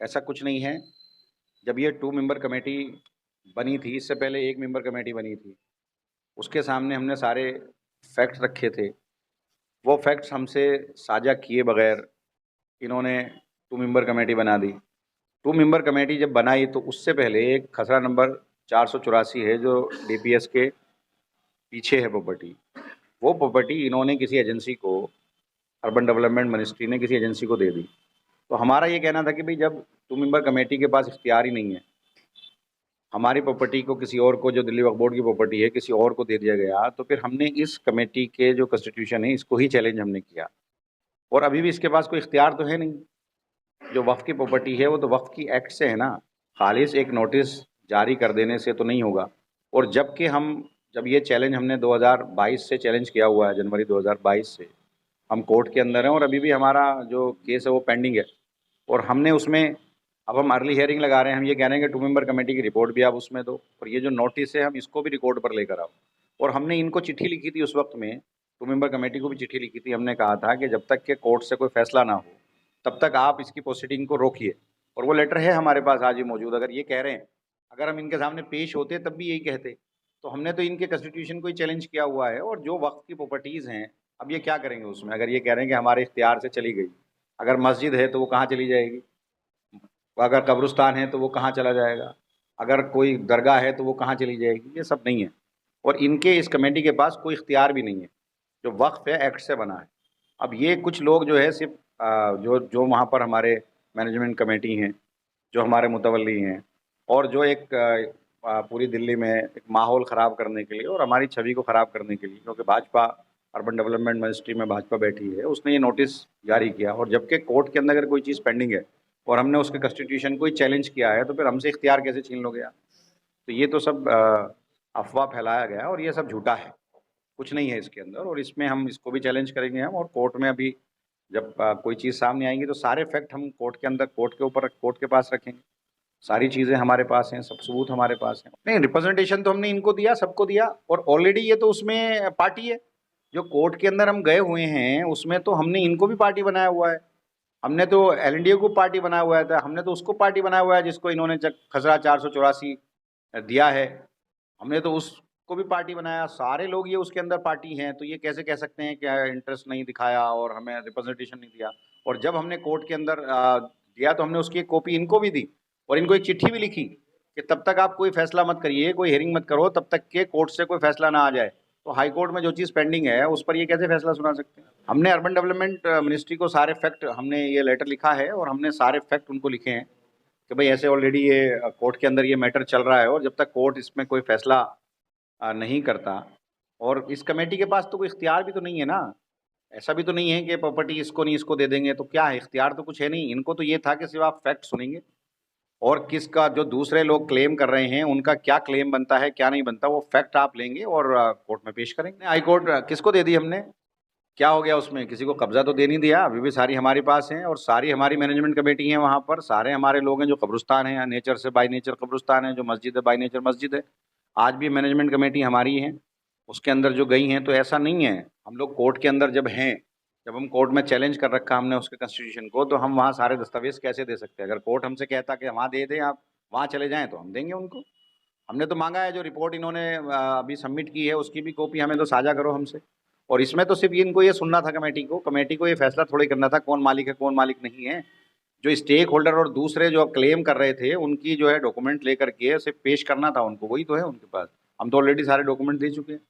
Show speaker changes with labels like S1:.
S1: ऐसा कुछ नहीं है। जब ये 2 मेंबर कमेटी बनी थी, इससे पहले 1 मेंबर कमेटी बनी थी। उसके सामने हमने सारे फैक्ट्स रखे थे। वो फैक्ट्स हमसे साझा किए बगैर इन्होंने 2 मेंबर कमेटी बना दी। 2 मेंबर कमेटी जब बनाई तो उससे पहले एक खसरा नंबर 484 है जो डीपीएस के पीछे है प्रॉपर्टी। वो प्रॉपर्टी इन्होंने किसी एजेंसी को, अर्बन डेवलपमेंट मिनिस्ट्री ने किसी एजेंसी को दे दी। तो हमारा ये कहना था कि भाई जब 2 मेंबर कमेटी के पास इख्तियार ही नहीं है, हमारी प्रॉपर्टी को किसी और को, जो दिल्ली वक्फ बोर्ड की प्रॉपर्टी है, किसी और को दे दिया गया, तो फिर हमने इस कमेटी के जो कॉन्स्टिट्यूशन है इसको ही चैलेंज हमने किया। और अभी भी इसके पास कोई इख्तियार तो है नहीं। जो वक्फ की प्रॉपर्टी है वो तो वक्फ की एक्ट से है ना, खालिस एक नोटिस जारी कर देने से तो नहीं होगा। और जबकि जब ये चैलेंज हमने 2022 से चैलेंज किया हुआ है, जनवरी 2022 से हम कोर्ट के अंदर हैं और अभी भी हमारा जो केस है वो पेंडिंग है। और हमने उसमें, अब हम अर्ली हियरिंग लगा रहे हैं, हम ये कह रहे हैं कि 2 मेंबर कमेटी की रिपोर्ट भी आप उसमें दो और ये जो नोटिस है हम इसको भी रिकॉर्ड पर लेकर आओ। और हमने इनको चिट्ठी लिखी थी उस वक्त में, 2 मेंबर कमेटी को भी चिट्ठी लिखी थी। हमने कहा था कि जब तक के कोर्ट से कोई फैसला ना हो तब तक आप इसकी प्रोसीडिंग को रोकिए। और वो लेटर है हमारे पास आज भी मौजूद। अगर ये कह रहे हैं, अगर हम इनके सामने पेश होते तब भी यही कहते। तो हमने तो इनके कॉन्स्टिट्यूशन को ही चैलेंज किया हुआ है। और जो वक्त की प्रॉपर्टीज़ हैं, अब ये क्या करेंगे उसमें? अगर ये कह रहे हैं कि हमारे इख्तियार से चली गई, अगर मस्जिद है तो वो कहाँ चली जाएगी? अगर कब्रिस्तान है तो वो कहाँ चला जाएगा? अगर कोई दरगाह है तो वो कहाँ चली जाएगी? ये सब नहीं है। और इनके इस कमेटी के पास कोई इख्तियार भी नहीं है। जो वक्फ है एक्ट से बना है। अब ये कुछ लोग जो है सिर्फ जो जो वहाँ पर हमारे मैनेजमेंट कमेटी हैं, जो हमारे मुतवल्ली हैं, और जो एक पूरी दिल्ली में एक माहौल ख़राब करने के लिए और हमारी छवि को ख़राब करने के लिए, क्योंकि भाजपा अर्बन डेवलपमेंट मिनिस्ट्री में भाजपा बैठी है, उसने ये नोटिस जारी किया। और जबकि कोर्ट के अंदर अगर कोई चीज़ पेंडिंग है और हमने उसके कॉन्स्टिट्यूशन को ही चैलेंज किया है, तो फिर हमसे इख्तियार कैसे छीन लोगे आप? तो ये तो सब अफवाह फैलाया गया और ये सब झूठा है। कुछ नहीं है इसके अंदर। और इसमें हम इसको भी चैलेंज करेंगे हम। और कोर्ट में अभी जब कोई चीज़ सामने आएंगी तो सारे फैक्ट हम कोर्ट के अंदर, कोर्ट के ऊपर, कोर्ट के पास रखेंगे। सारी चीज़ें हमारे पास हैं, सब सबूत हमारे पास हैं। नहीं, रिप्रेजेंटेशन तो हमने इनको दिया, सबको दिया। और ऑलरेडी ये तो उसमें पार्टी है। जो कोर्ट के अंदर हम गए हुए हैं उसमें तो हमने इनको भी पार्टी बनाया हुआ है। हमने तो एलएनडीए को पार्टी बनाया हुआ था, हमने तो उसको पार्टी बनाया हुआ है जिसको इन्होंने खसरा 484 दिया है। हमने तो उसको भी पार्टी बनाया। सारे लोग ये उसके अंदर पार्टी हैं। तो ये कैसे कह सकते हैं कि इंटरेस्ट नहीं दिखाया और हमें रिप्रेजेंटेशन नहीं दिया? और जब हमने कोर्ट के अंदर दिया तो हमने उसकी एक कॉपी इनको भी दी और इनको एक चिट्ठी भी लिखी कि तब तक आप कोई फैसला मत करिए, कोई हियरिंग मत करो तब तक के कोर्ट से कोई फैसला ना आ जाए। तो हाई कोर्ट में जो चीज़ पेंडिंग है उस पर ये कैसे फैसला सुना सकते हैं? हमने अर्बन डेवलपमेंट मिनिस्ट्री को सारे फैक्ट, हमने ये लेटर लिखा है और हमने सारे फैक्ट उनको लिखे हैं कि भाई ऐसे ऑलरेडी ये कोर्ट के अंदर ये मैटर चल रहा है और जब तक कोर्ट इसमें कोई फैसला नहीं करता, और इस कमेटी के पास तो कोई इख्तियार भी तो नहीं है ना। ऐसा भी तो नहीं है कि प्रॉपर्टी इसको नहीं इसको दे देंगे। तो क्या है, इख्तियार तो कुछ है नहीं। इनको तो ये था कि सिर्फ आप फैक्ट सुनेंगे और किसका, जो दूसरे लोग क्लेम कर रहे हैं उनका क्या क्लेम बनता है क्या नहीं बनता, वो फैक्ट आप लेंगे और कोर्ट में पेश करेंगे। हाई कोर्ट किसको दे दी हमने? क्या हो गया उसमें? किसी को कब्जा तो दे नहीं दिया। अभी भी सारी हमारे पास हैं और सारी हमारी मैनेजमेंट कमेटी है वहाँ पर। सारे हमारे लोग हैं। जो कब्रिस्तान है, नेचर से बाई नेचर कब्रिस्तान है, जो मस्जिद है बाई नेचर मस्जिद है, आज भी मैनेजमेंट कमेटी हमारी है, उसके अंदर जो गई हैं। तो ऐसा नहीं है। हम लोग कोर्ट के अंदर जब हैं, जब हम कोर्ट में चैलेंज कर रखा हमने उसके कॉन्स्टिट्यूशन को, तो हम वहाँ सारे दस्तावेज कैसे दे सकते हैं? अगर कोर्ट हमसे कहता कि वहाँ दे दें, आप वहाँ चले जाएँ, तो हम देंगे उनको। हमने तो मांगा है, जो रिपोर्ट इन्होंने अभी सबमिट की है उसकी भी कॉपी हमें तो साझा करो हमसे। और इसमें तो सिर्फ इनको ये सुनना था, कमेटी को ये फैसला थोड़ी करना था कौन मालिक है कौन मालिक नहीं है। जो स्टेक होल्डर और दूसरे जो क्लेम कर रहे थे उनकी जो है डॉक्यूमेंट लेकर के सिर्फ पेश करना था उनको, वही तो है उनके पास। हम तो ऑलरेडी सारे डॉक्यूमेंट दे चुके हैं।